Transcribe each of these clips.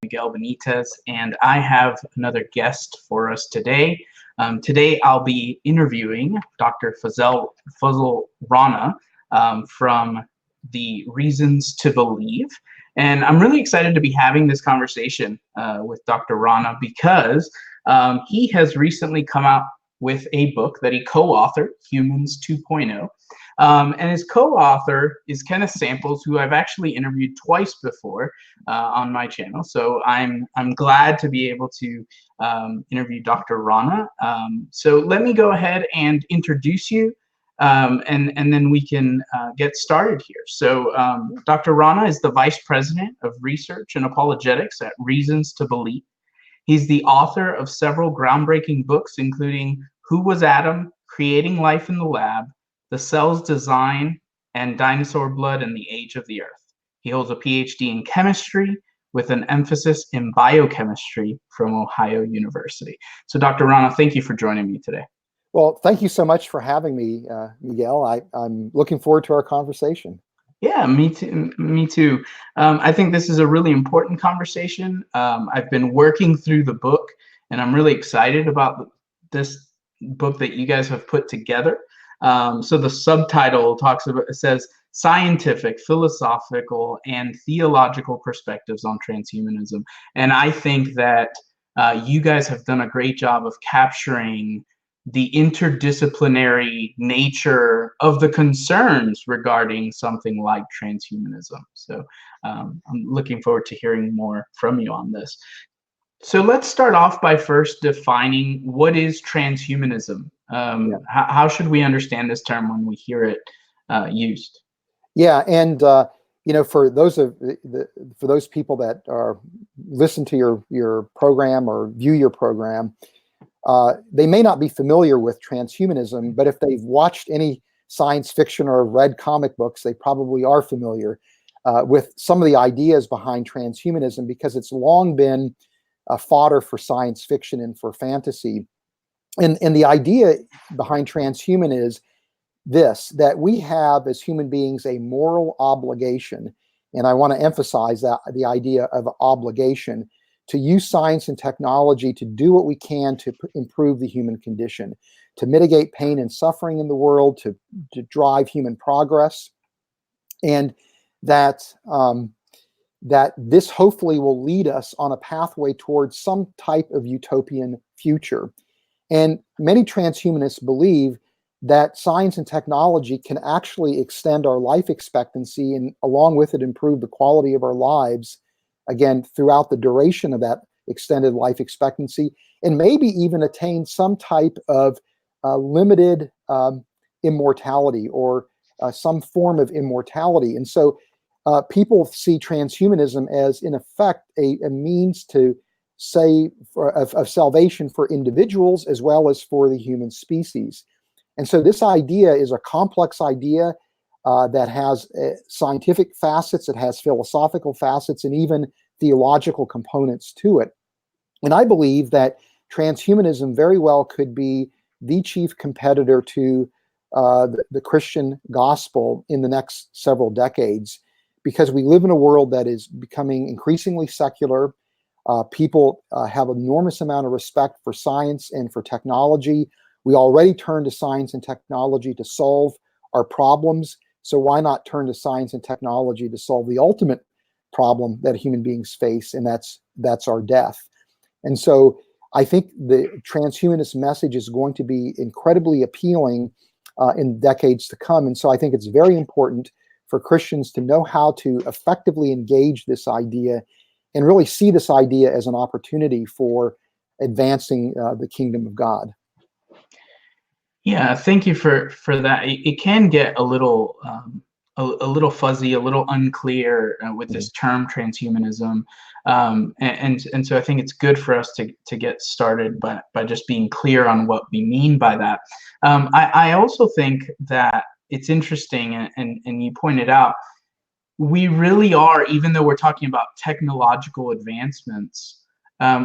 Miguel Benitez, and I have another guest for us today. Today I'll be interviewing Dr. Fuz Rana from the Reasons to Believe. And I'm really excited to be having this conversation with Dr. Rana because he has recently come out with a book that he co-authored, Humans 2.0. And his co-author is Kenneth Samples, who I've actually interviewed twice before on my channel. So I'm glad to be able to interview Dr. Rana. So let me go ahead and introduce you, and then we can get started here. So Dr. Rana is the Vice President of Research and Apologetics at Reasons to Believe. He's the author of several groundbreaking books, including Who Was Adam?, Creating Life in the Lab, The Cell's Design, and Dinosaur Blood and the Age of the Earth. He holds a PhD in chemistry with an emphasis in biochemistry from Ohio University. So Dr. Rana, thank you for joining me today. Well, thank you so much for having me, Miguel. I'm looking forward to our conversation. Yeah, me too. Me too. I think this is a really important conversation. I've been working through the book, and I'm really excited about this book that you guys have put together. So the subtitle talks about, it says, Scientific, Philosophical, and Theological Perspectives on Transhumanism. And I think that you guys have done a great job of capturing the interdisciplinary nature of the concerns regarding something like transhumanism. So I'm looking forward to hearing more from you on this. So let's start off by first defining what is transhumanism. How should we understand this term when we hear it used? Yeah, and for those people that listen to your program or view your program, they may not be familiar with transhumanism, but if they've watched any science fiction or read comic books, they probably are familiar with some of the ideas behind transhumanism, because it's long been fodder for science fiction and for fantasy. And the idea behind transhuman is this, that we have as human beings a moral obligation, and I want to emphasize that the idea of obligation, to use science and technology to do what we can to improve the human condition, to mitigate pain and suffering in the world, to drive human progress, and that this hopefully will lead us on a pathway towards some type of utopian future. And many transhumanists believe that science and technology can actually extend our life expectancy and along with it improve the quality of our lives, again, throughout the duration of that extended life expectancy, and maybe even attain some type of limited immortality or some form of immortality. And so people see transhumanism as, in effect, a means to of salvation for individuals as well as for the human species. And so this idea is a complex idea that has scientific facets, it has philosophical facets, and even theological components to it. And I believe that transhumanism very well could be the chief competitor to the Christian gospel in the next several decades, because we live in a world that is becoming increasingly secular. People have an enormous amount of respect for science and for technology. We already turn to science and technology to solve our problems. So why not turn to science and technology to solve the ultimate problem that human beings face, and that's our death? And so I think the transhumanist message is going to be incredibly appealing in decades to come. And so I think it's very important for Christians to know how to effectively engage this idea and really see this idea as an opportunity for advancing the kingdom of God. Yeah, thank you for that. It can get a little fuzzy, a little unclear with this term transhumanism, and so I think it's good for us to get started by just being clear on what we mean by that. I also think that it's interesting, and you pointed out, we really are, even though we're talking about technological advancements,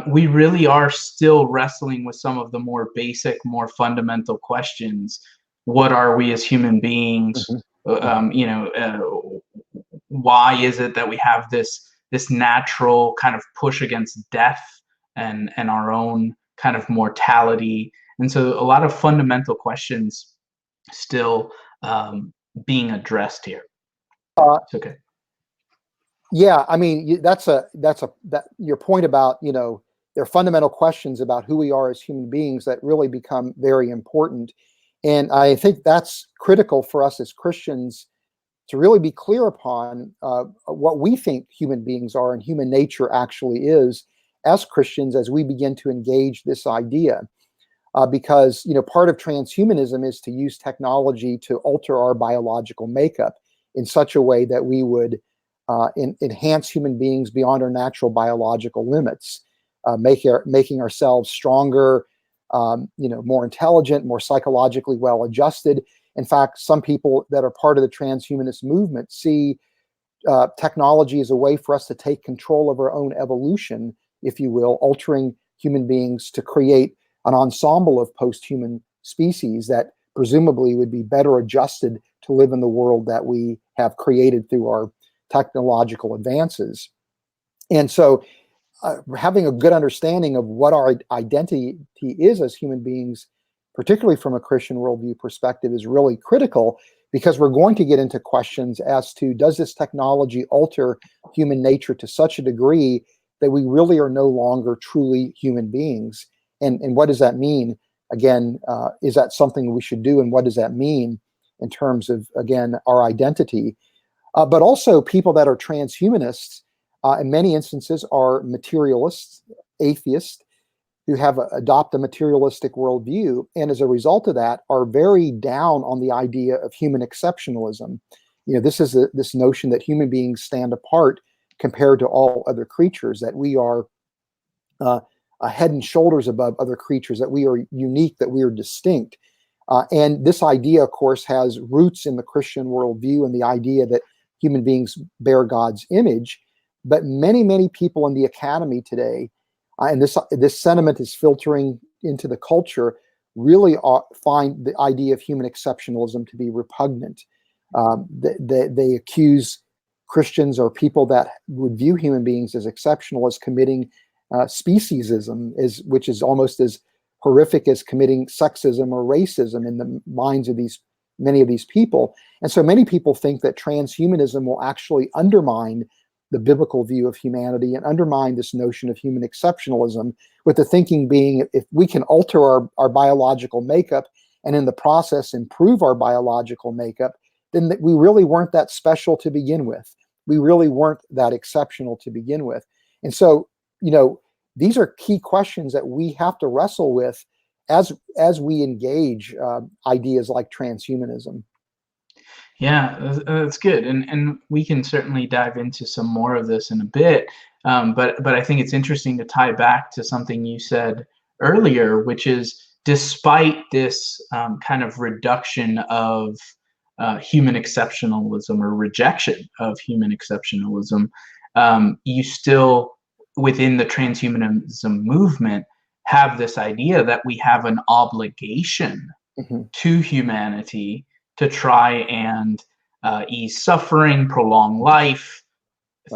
we really are still wrestling with some of the more basic, more fundamental questions. What are we as human beings? Why is it that we have this this natural kind of push against death and our own kind of mortality. And so a lot of fundamental questions still being addressed here. It's okay. Yeah, I mean, that your point about, you know, there are fundamental questions about who we are as human beings that really become very important. And I think that's critical for us as Christians to really be clear upon what we think human beings are and human nature actually is as Christians as we begin to engage this idea. Because, you know, part of transhumanism is to use technology to alter our biological makeup in such a way that we would enhance human beings beyond our natural biological limits, making ourselves stronger, you know, more intelligent, more psychologically well-adjusted. In fact, some people that are part of the transhumanist movement see technology as a way for us to take control of our own evolution, if you will, altering human beings to create an ensemble of post-human species that presumably would be better adjusted to live in the world that we have created through our technological advances. And so having a good understanding of what our identity is as human beings, particularly from a Christian worldview perspective, is really critical, because we're going to get into questions as to, does this technology alter human nature to such a degree that we really are no longer truly human beings? And what does that mean? Again, is that something we should do? And what does that mean in terms of, again, our identity? But also people that are transhumanists, in many instances, are materialists, atheists, who have adopt a materialistic worldview, and as a result of that, are very down on the idea of human exceptionalism. You know, this is this notion that human beings stand apart compared to all other creatures, that we are a head and shoulders above other creatures, that we are unique, that we are distinct. And this idea, of course, has roots in the Christian worldview and the idea that human beings bear God's image. But many people in the academy today, and this sentiment is filtering into the culture, really find the idea of human exceptionalism to be repugnant. They accuse Christians or people that would view human beings as exceptional as committing speciesism, which is almost as horrific as committing sexism or racism in the minds of many of these people. And so many people think that transhumanism will actually undermine the biblical view of humanity and undermine this notion of human exceptionalism, with the thinking being, if we can alter our biological makeup and in the process improve our biological makeup, then we really weren't that special to begin with. We really weren't that exceptional to begin with. And so, you know, these are key questions that we have to wrestle with as we engage ideas like transhumanism. Yeah, that's good, and we can certainly dive into some more of this in a bit. But I think it's interesting to tie back to something you said earlier, which is, despite this kind of reduction of human exceptionalism or rejection of human exceptionalism, you still, within the transhumanism movement, have this idea that we have an obligation to humanity to try and ease suffering, prolong life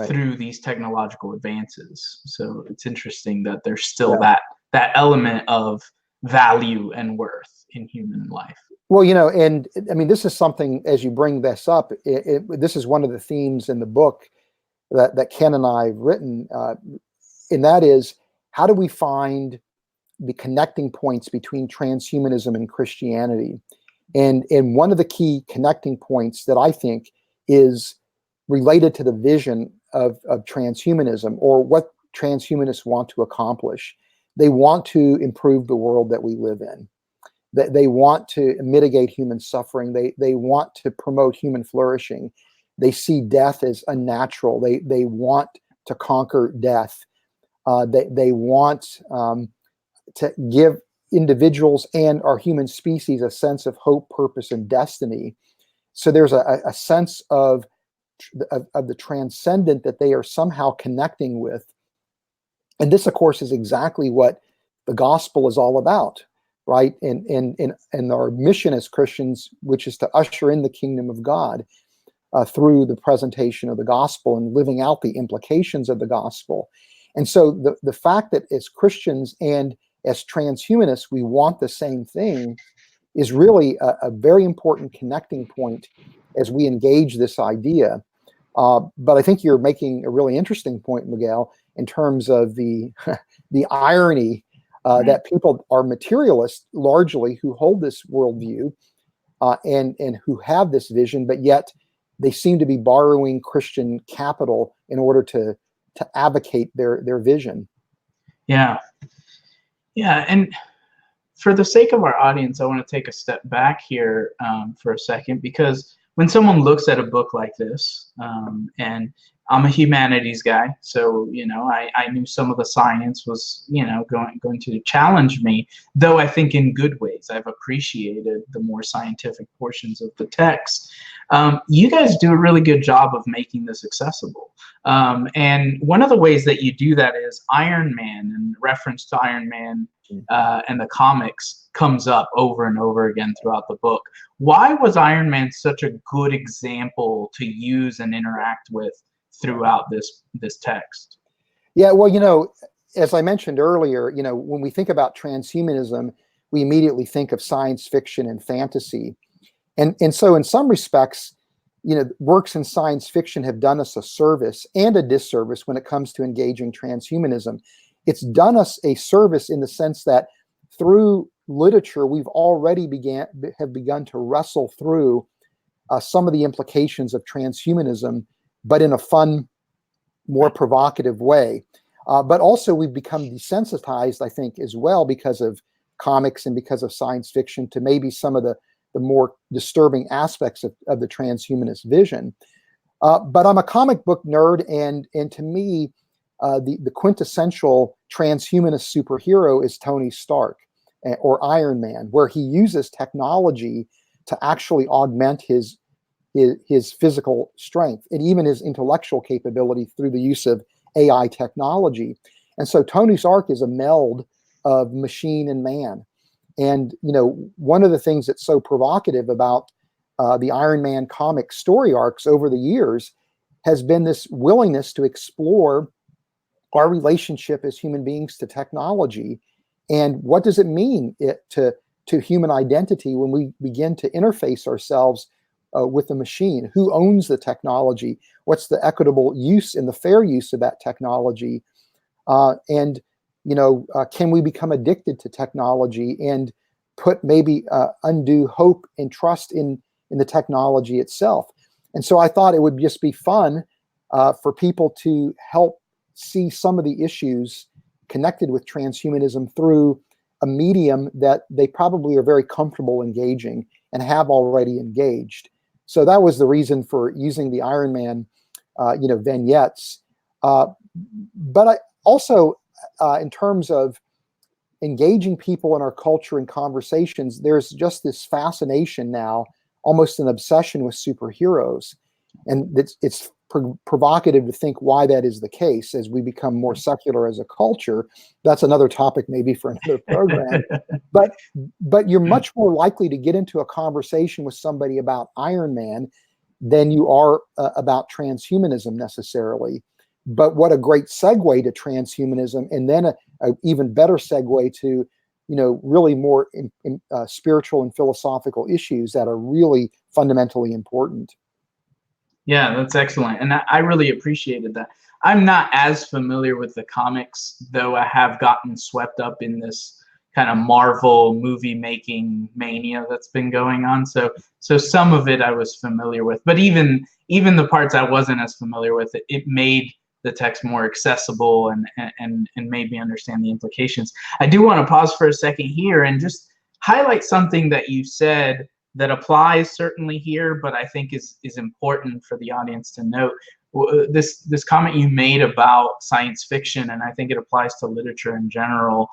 through these technological advances. So it's interesting that there's still that element of value and worth in human life. Well, you know, and I mean, this is something, as you bring this up, this is one of the themes in the book that Ken and I have written, and that is, how do we find the connecting points between transhumanism and Christianity? And one of the key connecting points that I think is related to the vision of transhumanism, or what transhumanists want to accomplish. They want to improve the world that we live in. They want to mitigate human suffering. They want to promote human flourishing. They see death as unnatural. They want to conquer death. They want to give individuals and our human species a sense of hope, purpose, and destiny. So there's a sense of the transcendent that they are somehow connecting with. And this, of course, is exactly what the gospel is all about, right? And our mission as Christians, which is to usher in the kingdom of God. through the presentation of the gospel and living out the implications of the gospel. And so the fact that as Christians and as transhumanists, we want the same thing is really a very important connecting point as we engage this idea. But I think you're making a really interesting point, Miguel, in terms of the the irony that people are materialists largely who hold this worldview and who have this vision, but yet they seem to be borrowing Christian capital in order to advocate their vision. Yeah. Yeah. And for the sake of our audience, I want to take a step back here for a second, because when someone looks at a book like this, and I'm a humanities guy, so I knew some of the science was going to challenge me, though I think in good ways. I've appreciated the more scientific portions of the text. You guys do a really good job of making this accessible, and one of the ways that you do that is Iron Man, and reference to Iron Man and the comics comes up over and over again throughout the book. Why was Iron Man such a good example to use and interact with throughout this text? Yeah, well, as I mentioned earlier, when we think about transhumanism, we immediately think of science fiction and fantasy. And so in some respects, works in science fiction have done us a service and a disservice when it comes to engaging transhumanism. It's done us a service in the sense that through literature, we've already begun to wrestle through some of the implications of transhumanism, but in a fun, more provocative way. But also we've become desensitized, I think, as well, because of comics and because of science fiction, to maybe some of the more disturbing aspects of the transhumanist vision. But I'm a comic book nerd, and to me, the quintessential transhumanist superhero is Tony Stark, or Iron Man, where he uses technology to actually augment his physical strength and even his intellectual capability through the use of AI technology. And so Tony Stark is a meld of machine and man. And one of the things that's so provocative about the Iron Man comic story arcs over the years has been this willingness to explore our relationship as human beings to technology, and what does it mean to human identity when we begin to interface ourselves with the machine? Who owns the technology? What's the equitable use and the fair use of that technology? And can we become addicted to technology and put maybe undue hope and trust in the technology itself? And so I thought it would just be fun for people to help see some of the issues connected with transhumanism through a medium that they probably are very comfortable engaging and have already engaged. So that was the reason for using the Iron Man, vignettes. But I also, in terms of engaging people in our culture and conversations, there's just this fascination now, almost an obsession with superheroes. And it's provocative to think why that is the case as we become more secular as a culture. That's another topic maybe for another program. But you're much more likely to get into a conversation with somebody about Iron Man than you are about transhumanism necessarily. But what a great segue to transhumanism, and then a even better segue to really more spiritual and philosophical issues that are really fundamentally important. Yeah, that's excellent. And I really appreciated that. I'm not as familiar with the comics, though I have gotten swept up in this kind of Marvel movie making mania that's been going on. So some of it I was familiar with, but even the parts I wasn't as familiar with, it made the text more accessible and made me understand the implications. I do want to pause for a second here and just highlight something that you said that applies certainly here, but I think is important for the audience to note. This comment you made about science fiction, and I think it applies to literature in general,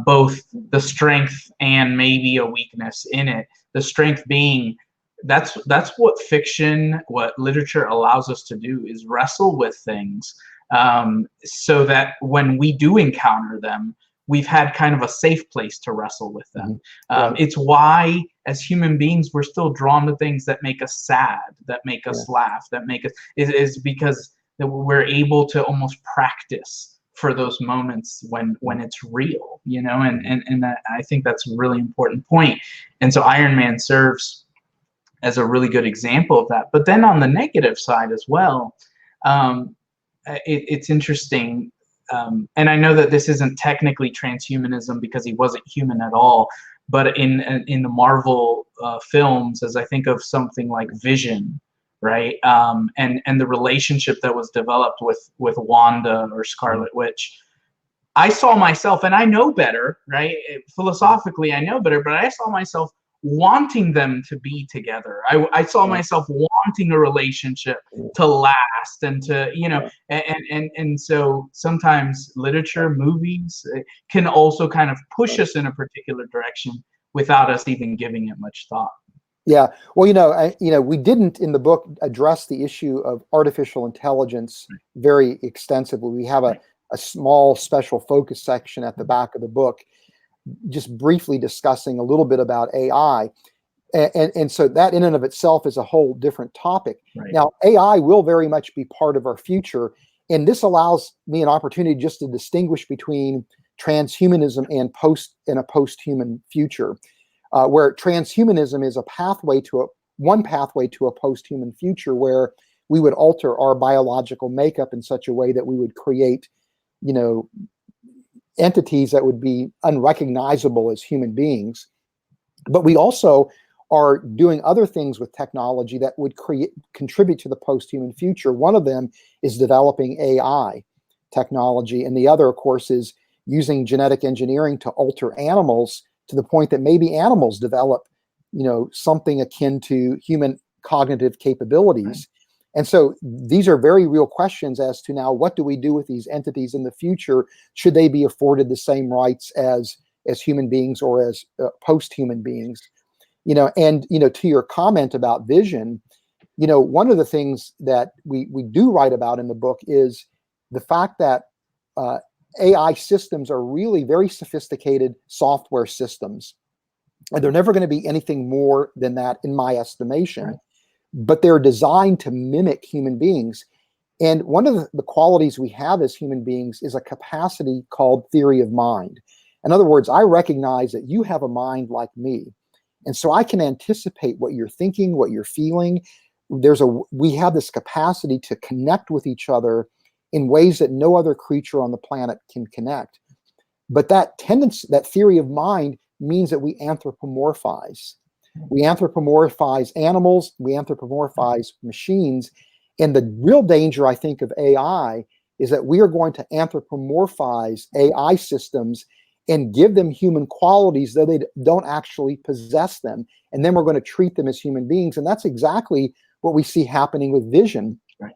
both the strength and maybe a weakness in it. The strength being that's what fiction, what literature allows us to do, is wrestle with things, so that when we do encounter them, we've had kind of a safe place to wrestle with them. Right. It's why, as human beings, we're still drawn to things that make us sad, that make us laugh, that make us, is because that we're able to almost practice for those moments when it's real, you know, and I think that's a really important point. And so Iron Man serves as a really good example of that. But then on the negative side as well, it's interesting. And I know that this isn't technically transhumanism because he wasn't human at all, but in the Marvel films, as I think of something like Vision, right, and the relationship that was developed with Wanda or Scarlet Witch, I saw myself, and I know better, right? Philosophically, I know better, but I saw myself wanting them to be together. I saw myself wanting a relationship to last and to, you know, and so sometimes literature, movies can also kind of push us in a particular direction without us even giving it much thought. Yeah, well, we didn't in the book address the issue of artificial intelligence very extensively. We have a small special focus section at the back of the book, just briefly discussing a little bit about AI. And so that in and of itself is a whole different topic. Right. Now, AI will very much be part of our future. And this allows me an opportunity just to distinguish between transhumanism and a post-human future, where transhumanism is one pathway to a post-human future where we would alter our biological makeup in such a way that we would create, entities that would be unrecognizable as human beings. But we also are doing other things with technology that would contribute to the post-human future. One of them is developing AI technology, and the other, of course, is using genetic engineering to alter animals to the point that maybe animals develop, something akin to human cognitive capabilities. Right. And so these are very real questions as to now, what do we do with these entities in the future? Should they be afforded the same rights as human beings or as post-human beings? To your comment about Vision, one of the things that we do write about in the book is the fact that AI systems are really very sophisticated software systems. And they're never going to be anything more than that, in my estimation. Right. But they're designed to mimic human beings. And one of the qualities we have as human beings is a capacity called theory of mind. In other words, I recognize that you have a mind like me. And so I can anticipate what you're thinking, what you're feeling. We have this capacity to connect with each other in ways that no other creature on the planet can connect. But that tendency, that theory of mind, means that we anthropomorphize. We anthropomorphize animals, we anthropomorphize machines. And the real danger, I think, of AI is that we are going to anthropomorphize AI systems and give them human qualities, though they don't actually possess them. And then we're going to treat them as human beings. And that's exactly what we see happening with Vision. Right.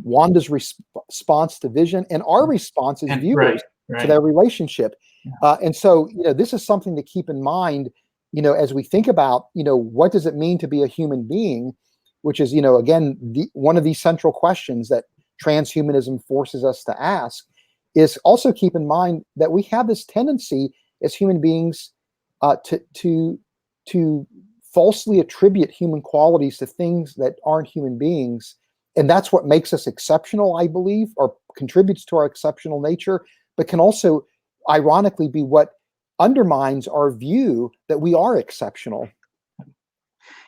Wanda's response to Vision and our response as viewers to their relationship. Yeah. And so, this is something to keep in mind, as we think about, what does it mean to be a human being, which is, again, one of these central questions that transhumanism forces us to ask, is also keep in mind that we have this tendency as human beings to falsely attribute human qualities to things that aren't human beings. And that's what makes us exceptional, I believe, or contributes to our exceptional nature, but can also ironically be what undermines our view that we are exceptional.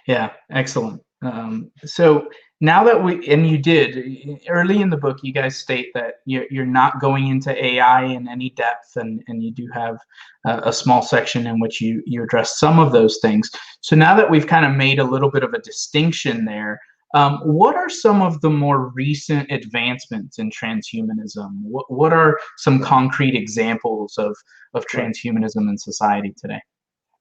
Yeah, excellent. So now that you did early in the book, you guys state that you're not going into AI in any depth, and you do have a small section in which you address some of those things. So now that we've kind of made a little bit of a distinction there, what are some of the more recent advancements in transhumanism? What are some concrete examples of transhumanism in society today?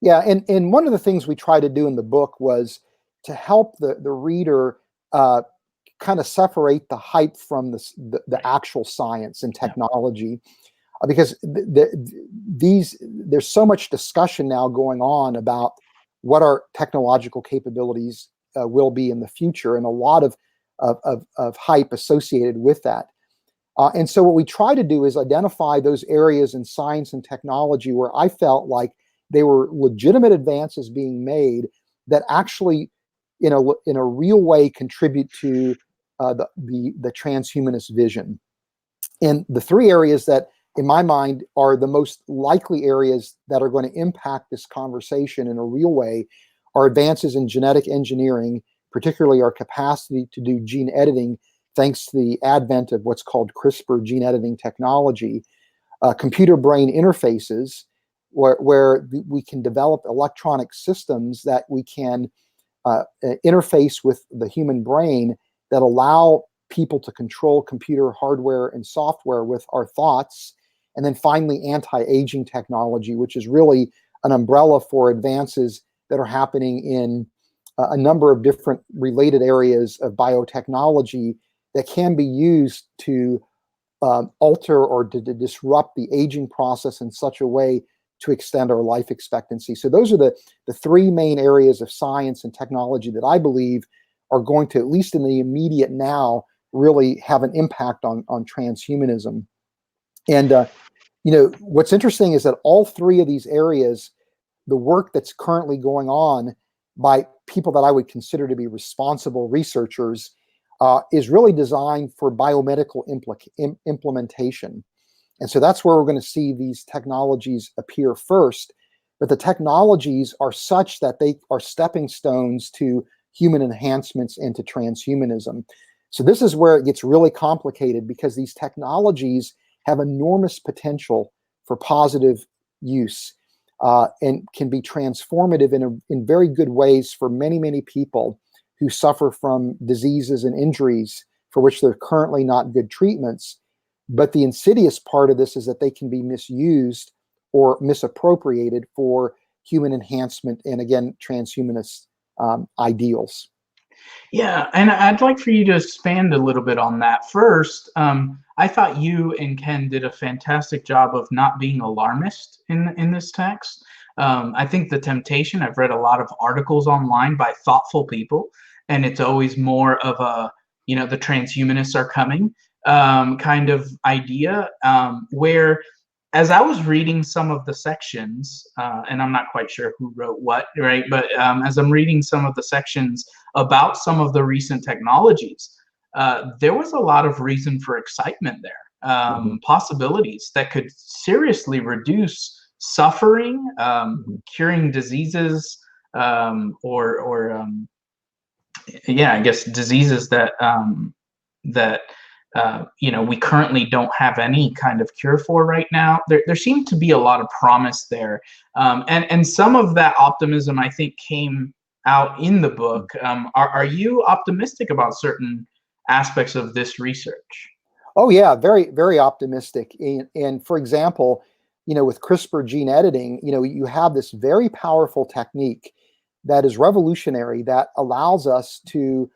Yeah, and one of the things we try to do in the book was to help the reader kind of separate the hype from the actual science and technology, because there's so much discussion now going on about what our technological capabilities will be in the future, and a lot of hype associated with that. And so what we try to do is identify those areas in science and technology where I felt like they were legitimate advances being made that actually, in a real way, contribute to the transhumanist vision. And the three areas that, in my mind, are the most likely areas that are going to impact this conversation in a real way are advances in genetic engineering, particularly our capacity to do gene editing thanks to the advent of what's called CRISPR gene editing technology, computer-brain interfaces, where we can develop electronic systems that we can interface with the human brain that allow people to control computer hardware and software with our thoughts. And then finally, anti-aging technology, which is really an umbrella for advances that are happening in a number of different related areas of biotechnology that can be used to alter or to disrupt the aging process in such a way to extend our life expectancy. So those are the three main areas of science and technology that I believe are going to, at least in the immediate now, really have an impact on transhumanism. And what's interesting is that all three of these areas, the work that's currently going on by people that I would consider to be responsible researchers, is really designed for biomedical implementation. And so that's where we're going to see these technologies appear first. But the technologies are such that they are stepping stones to human enhancements and to transhumanism. So this is where it gets really complicated, because these technologies have enormous potential for positive use and can be transformative in very good ways for many, many people who suffer from diseases and injuries for which there are currently not good treatments. But the insidious part of this is that they can be misused or misappropriated for human enhancement and, again, transhumanist ideals. Yeah, and I'd like for you to expand a little bit on that. First, I thought you and Ken did a fantastic job of not being alarmist in this text. I think the temptation, I've read a lot of articles online by thoughtful people, and it's always more of a, the transhumanists are coming kind of idea, where as I was reading some of the sections, and I'm not quite sure who wrote what, right? But as I'm reading some of the sections about some of the recent technologies, there was a lot of reason for excitement there, possibilities that could seriously reduce suffering, curing diseases, I guess diseases that we currently don't have any kind of cure for right now. There seemed to be a lot of promise there, and some of that optimism, I think, came out in the book. Are you optimistic about certain aspects of this research? Oh yeah, very, very optimistic. And for example, with CRISPR gene editing, you have this very powerful technique that is revolutionary that allows us to,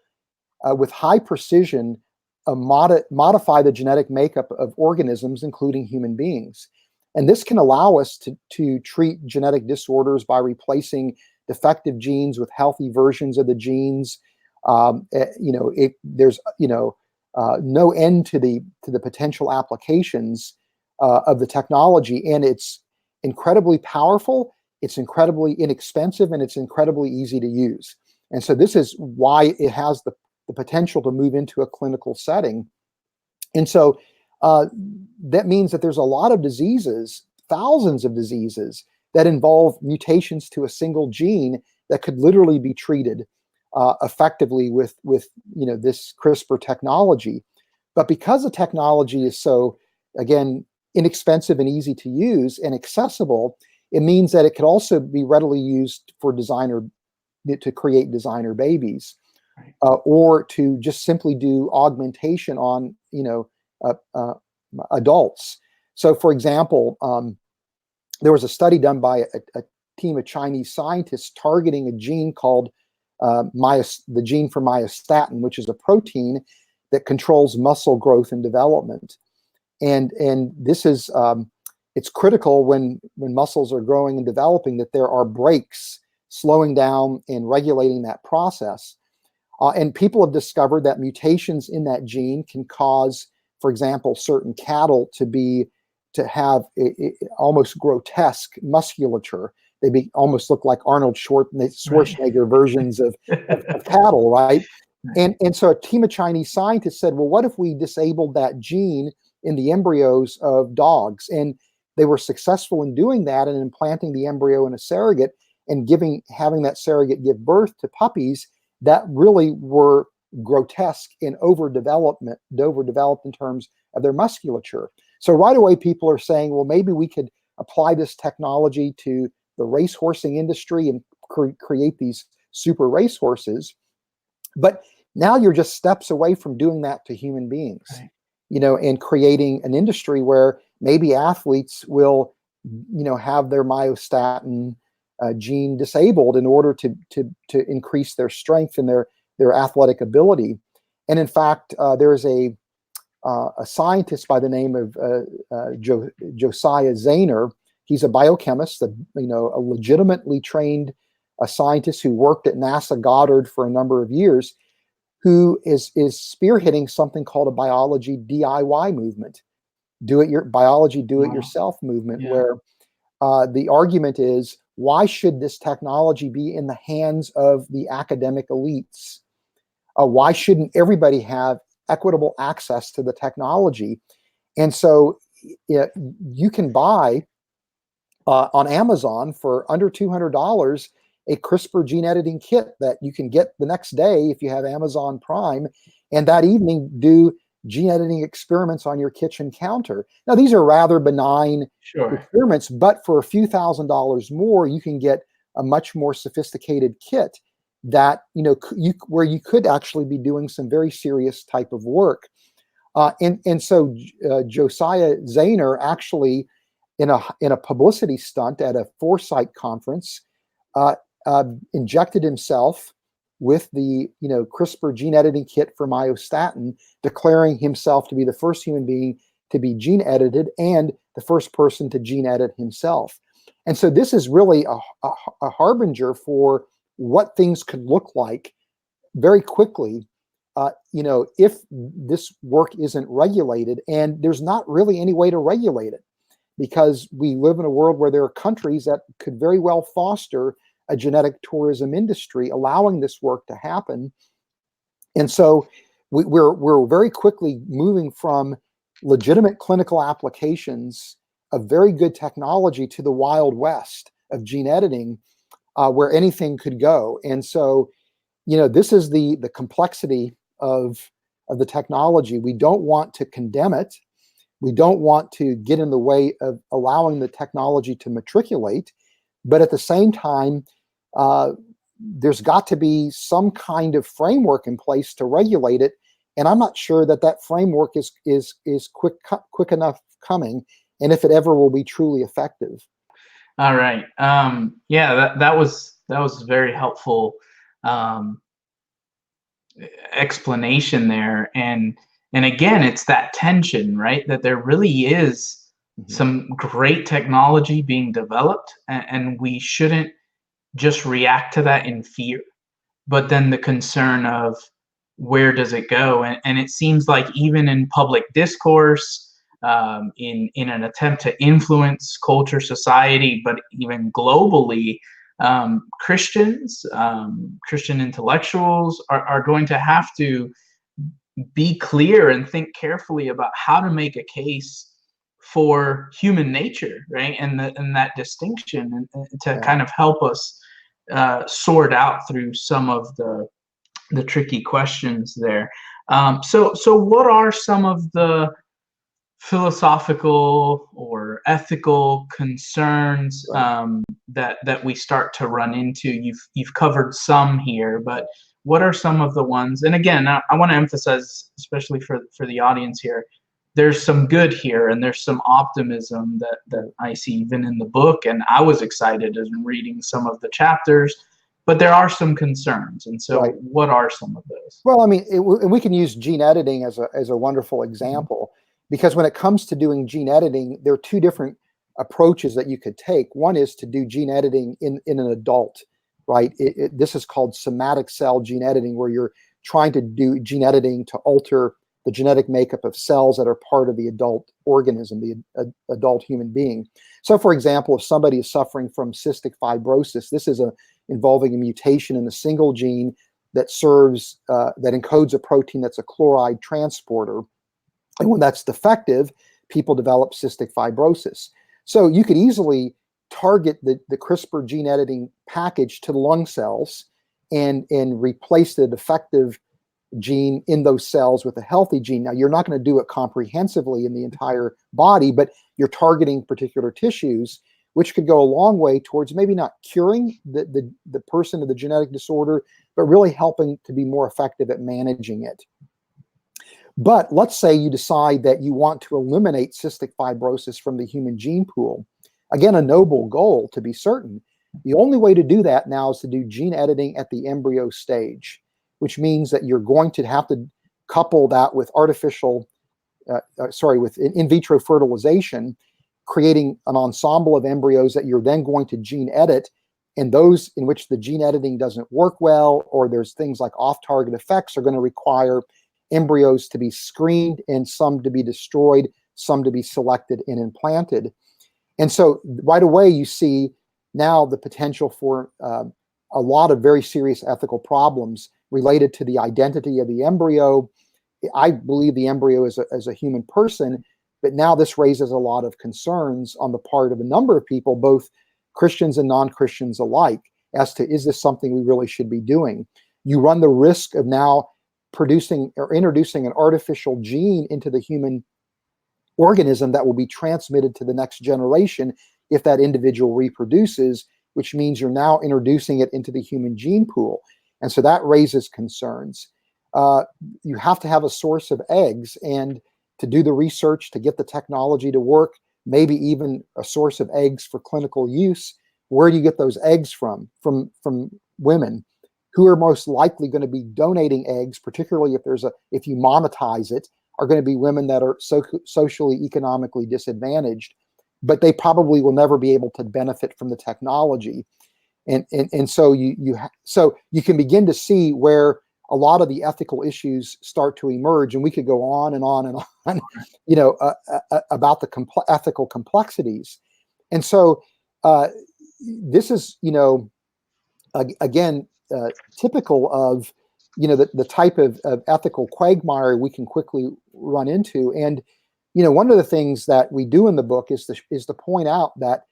with high precision, modify the genetic makeup of organisms, including human beings. And this can allow us to treat genetic disorders by replacing defective genes with healthy versions of the genes. There's no end to the potential applications of the technology, and it's incredibly powerful, it's incredibly inexpensive, and it's incredibly easy to use. And so this is why it has the potential to move into a clinical setting. And so that means that there's a lot of diseases, thousands of diseases, that involve mutations to a single gene that could literally be treated effectively with this CRISPR technology. But because the technology is so, again, inexpensive and easy to use and accessible, it means that it could also be readily used for to create designer babies. Or to just simply do augmentation on, adults. So, for example, there was a study done by a team of Chinese scientists targeting a gene called the gene for myostatin, which is a protein that controls muscle growth and development. And this is it's critical when muscles are growing and developing that there are breaks slowing down and regulating that process. And people have discovered that mutations in that gene can cause for example, certain cattle to have almost grotesque musculature. They almost look like Arnold Schwarzenegger versions of cattle, right? And so a team of Chinese scientists said, well, what if we disabled that gene in the embryos of dogs? And they were successful in doing that and implanting the embryo in a surrogate and having that surrogate give birth to puppies that really were grotesque and overdeveloped in terms of their musculature. So right away, people are saying, well, maybe we could apply this technology to the racehorsing industry and create these super racehorses. But now you're just steps away from doing that to human beings, right. And creating an industry where maybe athletes will, have their myostatin gene disabled in order to increase their strength and their athletic ability. And in fact, there's a scientist by the name of Josiah Zayner. He's a biochemist, a legitimately trained scientist who worked at NASA Goddard for a number of years, who is spearheading something called a biology DIY movement, do it yourself movement, Yeah. where the argument is, why should this technology be in the hands of the academic elites? Why shouldn't everybody have equitable access to the technology? And so you can buy on Amazon for under $200 a CRISPR gene editing kit that you can get the next day if you have Amazon Prime, and that evening do gene editing experiments on your kitchen counter. Now, these are rather benign experiments, but for a few $1,000s more, you can get a much more sophisticated kit that where you could actually be doing some very serious type of work. And so Josiah Zayner actually, in a publicity stunt at a Foresight conference, injected himself with the CRISPR gene editing kit for myostatin, declaring himself to be the first human being to be gene edited and the first person to gene edit himself. And so this is really a harbinger for what things could look like very quickly, if this work isn't regulated. And there's not really any way to regulate it, because we live in a world where there are countries that could very well foster a genetic tourism industry, allowing this work to happen. And so we're very quickly moving from legitimate clinical applications of very good technology to the Wild West of gene editing, where anything could go. And so, this is the complexity of the technology. We don't want to condemn it. We don't want to get in the way of allowing the technology to matriculate. But at the same time, there's got to be some kind of framework in place to regulate it. And I'm not sure that framework is quick enough coming, and if it ever will be truly effective. All right. Yeah, that was very helpful explanation there. And again, it's that tension, right? That there really is some great technology being developed, and we shouldn't just react to that in fear, but then the concern of where does it go? And it seems like even in public discourse, in an attempt to influence culture, society, but even globally, Christians, Christian intellectuals are going to have to be clear and think carefully about how to make a case for human nature, right? And that distinction, and to kind of help us sort out through some of the tricky questions there. So what are some of the philosophical or ethical concerns that we start to run into? You've covered some here, but what are some of the ones? And again, I want to emphasize, especially for the audience here, there's some good here, and there's some optimism that I see even in the book, and I was excited as I'm reading some of the chapters, but there are some concerns. And so what are some of those? Well, I mean, and we can use gene editing as a wonderful example, because when it comes to doing gene editing, there are two different approaches that you could take. One is to do gene editing in an adult, right? This is called somatic cell gene editing, where you're trying to do gene editing to alter the genetic makeup of cells that are part of the adult organism, the adult human being. So, for example, if somebody is suffering from cystic fibrosis, this is involving a mutation in a single gene that serves, that encodes a protein that's a chloride transporter. And when that's defective, people develop cystic fibrosis. So you could easily target the CRISPR gene editing package to the lung cells and replace the defective gene in those cells with a healthy gene. Now, you're not going to do it comprehensively in the entire body, but you're targeting particular tissues, which could go a long way towards maybe not curing the person of the genetic disorder, but really helping to be more effective at managing it. But let's say you decide that you want to eliminate cystic fibrosis from the human gene pool. Again, a noble goal, to be certain. The only way to do that now is to do gene editing at the embryo stage, which means that you're going to have to couple that with with in vitro fertilization, creating an ensemble of embryos that you're then going to gene edit, and those in which the gene editing doesn't work well, or there's things like off-target effects, are going to require embryos to be screened and some to be destroyed, some to be selected and implanted. And so right away you see now the potential for a lot of very serious ethical problems related to the identity of the embryo. I believe the embryo is a human person, but now this raises a lot of concerns on the part of a number of people, both Christians and non-Christians alike, as to, is this something we really should be doing? You run the risk of now producing or introducing an artificial gene into the human organism that will be transmitted to the next generation if that individual reproduces, which means you're now introducing it into the human gene pool. And so that raises concerns. You have to have a source of eggs, and to do the research, to get the technology to work, maybe even a source of eggs for clinical use. Where do you get those eggs from? From women who are most likely going to be donating eggs, particularly if you monetize it, are going to be women that are socially, economically disadvantaged, but they probably will never be able to benefit from the technology. And so you can begin to see where a lot of the ethical issues start to emerge, and we could go on and on and on, about the ethical complexities. And so this is, again, typical of, the type of ethical quagmire we can quickly run into. And, one of the things that we do in the book is to point out that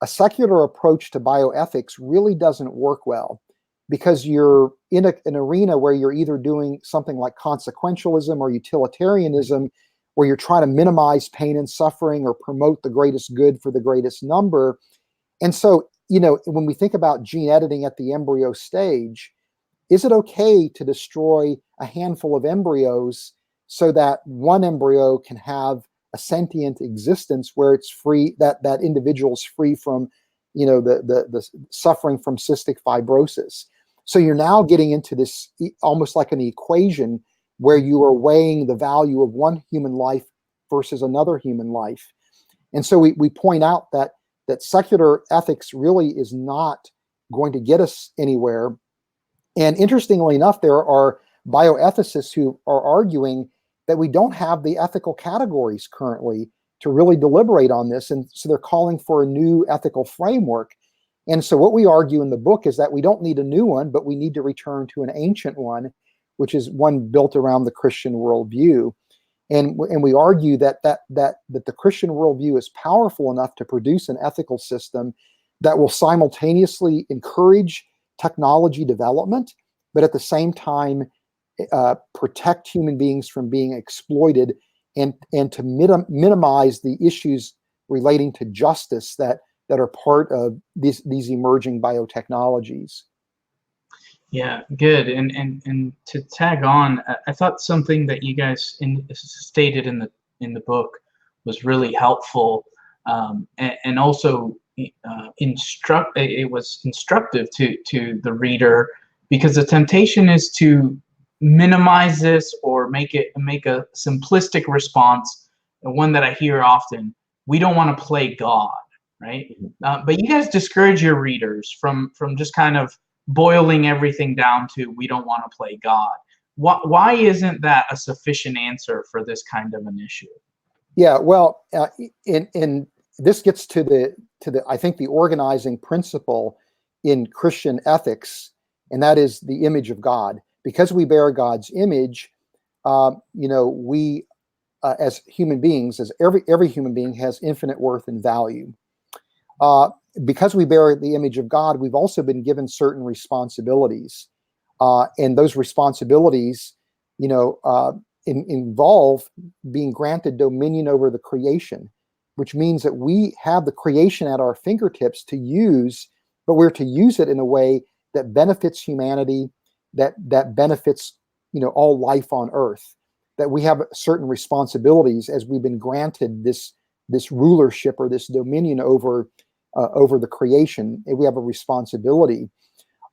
a secular approach to bioethics really doesn't work well, because you're in an arena where you're either doing something like consequentialism or utilitarianism, where you're trying to minimize pain and suffering or promote the greatest good for the greatest number. And so, when we think about gene editing at the embryo stage, is it okay to destroy a handful of embryos so that one embryo can have a sentient existence where it's free, that individual's free from, the suffering from cystic fibrosis? So you're now getting into this almost like an equation where you are weighing the value of one human life versus another human life. And so we point out that secular ethics really is not going to get us anywhere. And interestingly enough, there are bioethicists who are arguing that we don't have the ethical categories currently to really deliberate on this. And so they're calling for a new ethical framework. And so what we argue in the book is that we don't need a new one, but we need to return to an ancient one, which is one built around the Christian worldview. And we argue that the Christian worldview is powerful enough to produce an ethical system that will simultaneously encourage technology development, but at the same time protect human beings from being exploited, and to minimize the issues relating to justice that are part of these emerging biotechnologies. Yeah, good. And to tag on, I thought something that you guys stated in the book was really helpful, and also it was instructive to the reader, because the temptation is to minimize this or make a simplistic response, and one that I hear often: we don't want to play God, right? But you guys discourage your readers from just kind of boiling everything down to, we don't want to play God. why isn't that a sufficient answer for this kind of an issue? Yeah, well, in this gets to the I think the organizing principle in Christian ethics, and that is the image of God. Because we bear God's image, we as human beings, as every human being has infinite worth and value. Because we bear the image of God, we've also been given certain responsibilities, and those responsibilities, involve being granted dominion over the creation, which means that we have the creation at our fingertips to use, but we're to use it in a way that benefits humanity, that benefits all life on earth. That we have certain responsibilities as we've been granted this rulership or this dominion over the creation. We have a responsibility,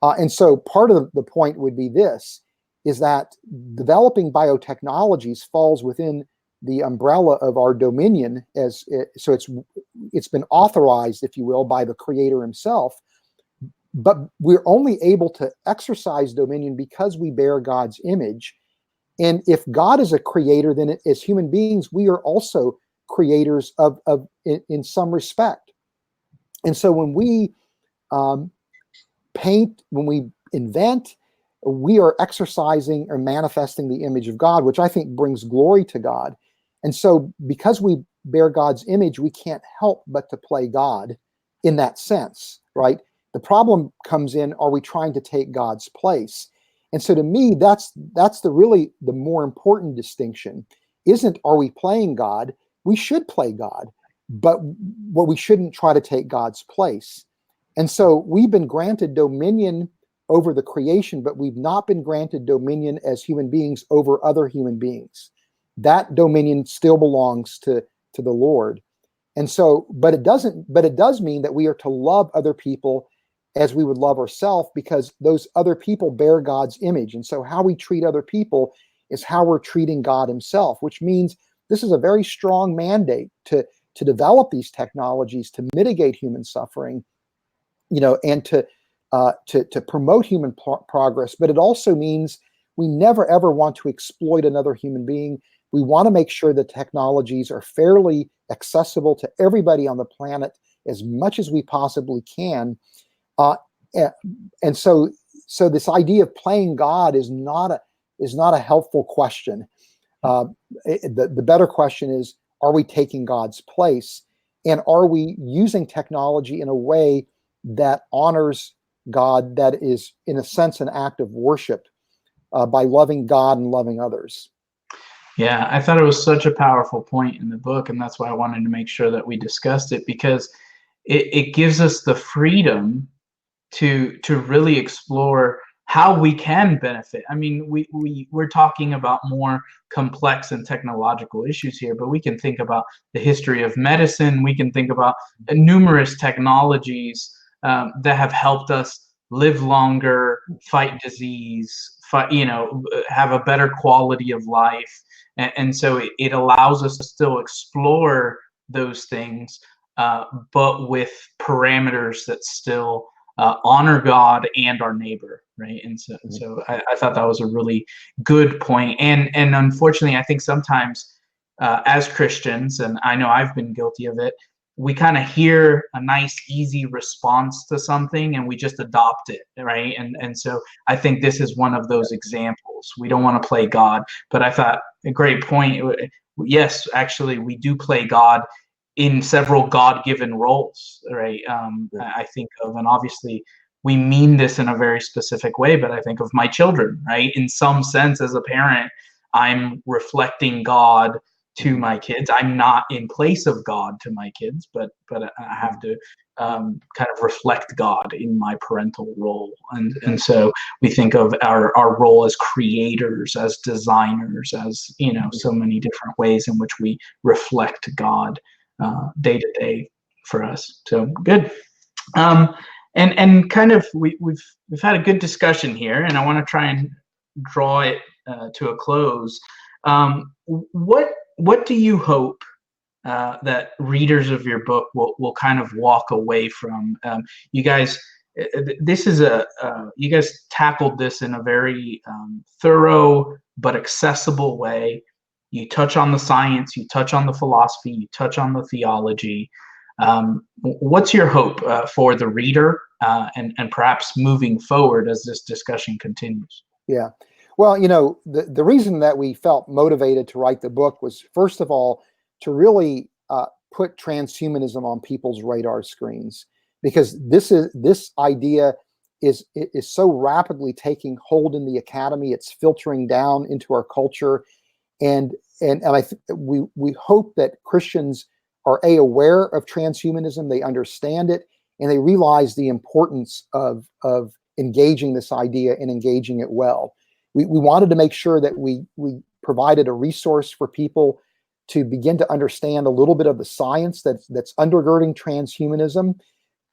and so part of the point would be this: is that developing biotechnologies falls within the umbrella of our dominion, so it's been authorized, if you will, by the Creator Himself. But we're only able to exercise dominion because we bear God's image. And if God is a creator, then as human beings, we are also creators in some respect. And so when we paint, when we invent, we are exercising or manifesting the image of God, which I think brings glory to God. And so because we bear God's image, we can't help but to play God in that sense, right? The problem comes in, are we trying to take God's place? And so to me, that's the more important distinction. Isn't, are we playing God? We should play God, but we shouldn't try to take God's place. And so we've been granted dominion over the creation, but we've not been granted dominion as human beings over other human beings. That dominion still belongs to the Lord. And so, but it does mean that we are to love other people as we would love ourselves, because those other people bear God's image. And so how we treat other people is how we're treating God Himself, which means this is a very strong mandate to develop these technologies to mitigate human suffering, and to promote human progress. But it also means we never ever want to exploit another human being. We want to make sure that technologies are fairly accessible to everybody on the planet as much as we possibly can. And so this idea of playing God is not a helpful question. The better question is, are we taking God's place? And are we using technology in a way that honors God, that is, in a sense, an act of worship by loving God and loving others? Yeah, I thought it was such a powerful point in the book, and that's why I wanted to make sure that we discussed it, because it gives us the freedom to really explore how we can benefit. I mean, we're talking about more complex and technological issues here, but we can think about the history of medicine. We can think about numerous technologies that have helped us live longer, fight disease, have a better quality of life. And so it allows us to still explore those things, but with parameters that still honor God and our neighbor, right? And so I thought that was a really good point. And unfortunately, I think sometimes as Christians, and I know I've been guilty of it, we kind of hear a nice, easy response to something and we just adopt it, right? And so I think this is one of those examples. We don't want to play God, but I thought a great point. Yes, actually, we do play God in several God-given roles, right? I think of, and obviously we mean this in a very specific way, but I think of my children, right? In some sense, as a parent, I'm reflecting God to my kids. I'm not in place of God to my kids, but I have to kind of reflect God in my parental role. And so we think of our role as creators, as designers, as, so many different ways in which we reflect God day to day for us. So good. And kind of we've had a good discussion here, and I want to try and draw it to a close. What do you hope that readers of your book will kind of walk away from? You guys, this is you guys tackled this in a very thorough but accessible way. You touch on the science, you touch on the philosophy, you touch on the theology. What's your hope for the reader and perhaps moving forward as this discussion continues? Yeah. Well, the reason that we felt motivated to write the book was, first of all, to really put transhumanism on people's radar screens, because this idea is so rapidly taking hold in the academy. It's filtering down into our culture, and we hope that Christians are aware of transhumanism, they understand it, and they realize the importance of engaging this idea and engaging it well. We wanted to make sure that we provided a resource for people to begin to understand a little bit of the science that's undergirding transhumanism,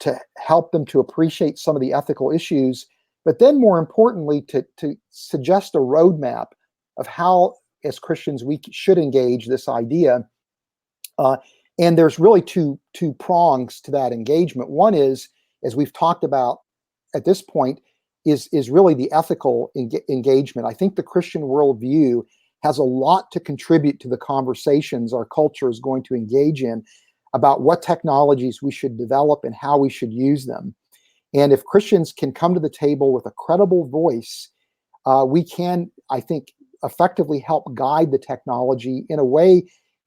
to help them to appreciate some of the ethical issues, but then more importantly, to suggest a roadmap of how, as Christians, we should engage this idea. And there's really two prongs to that engagement. One is, as we've talked about at this point, is really the ethical engagement. I think the Christian worldview has a lot to contribute to the conversations our culture is going to engage in about what technologies we should develop and how we should use them. And if Christians can come to the table with a credible voice, we can, I think, effectively help guide the technology in a way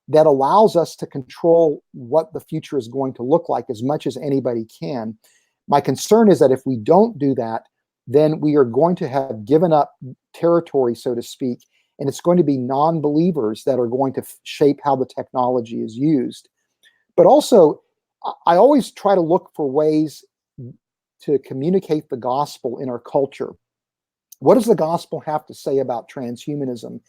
that allows us to control what the future is going to look like as much as anybody can. My concern is that if we don't do that, then we are going to have given up territory, so to speak, and it's going to be non-believers that are going to shape how the technology is used. But also, I always try to look for ways to communicate the gospel in our culture. What does the gospel have to say about transhumanism?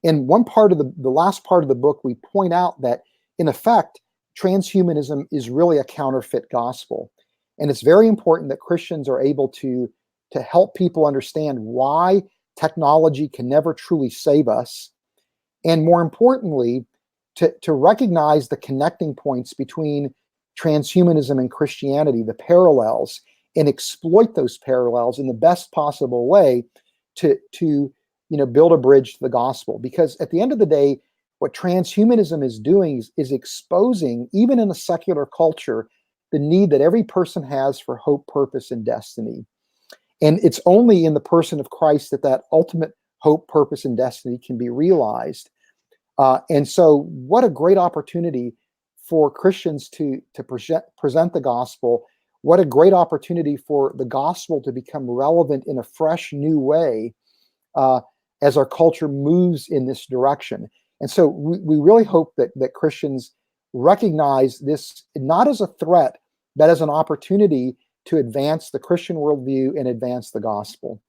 In one part of the last part of the book, we point out that, in effect, transhumanism is really a counterfeit gospel. And it's very important that Christians are able to help people understand why technology can never truly save us, and more importantly, to recognize the connecting points between transhumanism and Christianity, the parallels, and exploit those parallels in the best possible way to build a bridge to the gospel. Because at the end of the day, what transhumanism is doing is exposing, even in a secular culture, the need that every person has for hope, purpose, and destiny. And it's only in the person of Christ that ultimate hope, purpose, and destiny can be realized. And so what a great opportunity for Christians to present the gospel. What a great opportunity for the gospel to become relevant in a fresh, new way as our culture moves in this direction. And so we really hope that Christians recognize this not as a threat, but as an opportunity to advance the Christian worldview and advance the gospel.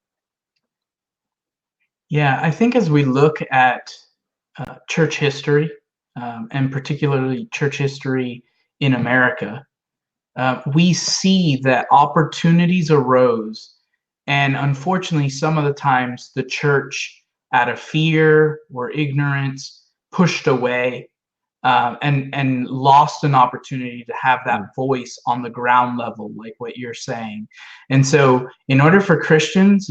Yeah, I think as we look at church history, and particularly church history in America, we see that opportunities arose, and unfortunately, some of the times the church, out of fear or ignorance, pushed away and lost an opportunity to have that voice on the ground level, like what you're saying. And so in order for Christians,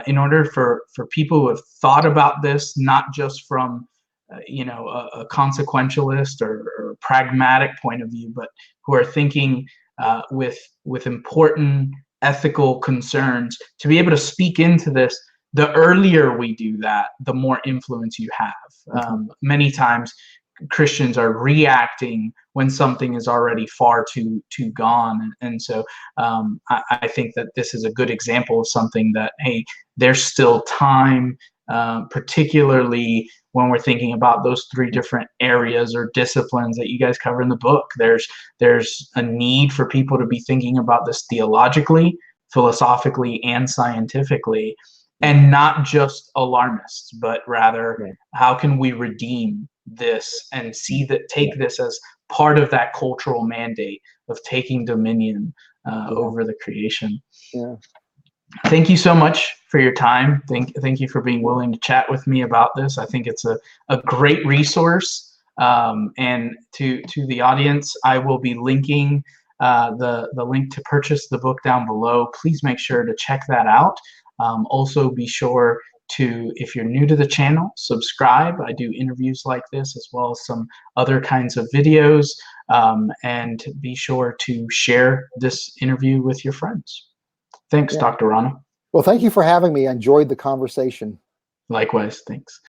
in order for people who have thought about this, not just from a consequentialist or pragmatic point of view, but who are thinking with important ethical concerns, to be able to speak into this, the earlier we do that, the more influence you have. Many times Christians are reacting when something is already far too gone. And so I think that this is a good example of something that, hey, there's still time, particularly when we're thinking about those three different areas or disciplines that you guys cover in the book. There's a need for people to be thinking about this theologically, philosophically, and scientifically, and not just alarmists, but rather how can we redeem this and take this as part of that cultural mandate of taking dominion over the creation. Thank you so much for your time. Thank you for being willing to chat with me about this. I think it's a great resource. And to the audience, I will be linking the link to purchase the book down below. Please make sure to check that out. Also, be sure to, if you're new to the channel, subscribe. I do interviews like this as well as some other kinds of videos, and be sure to share this interview with your friends. Thanks, Yeah. Dr. Rana. Well, thank you for having me. I enjoyed the conversation. Likewise, thanks.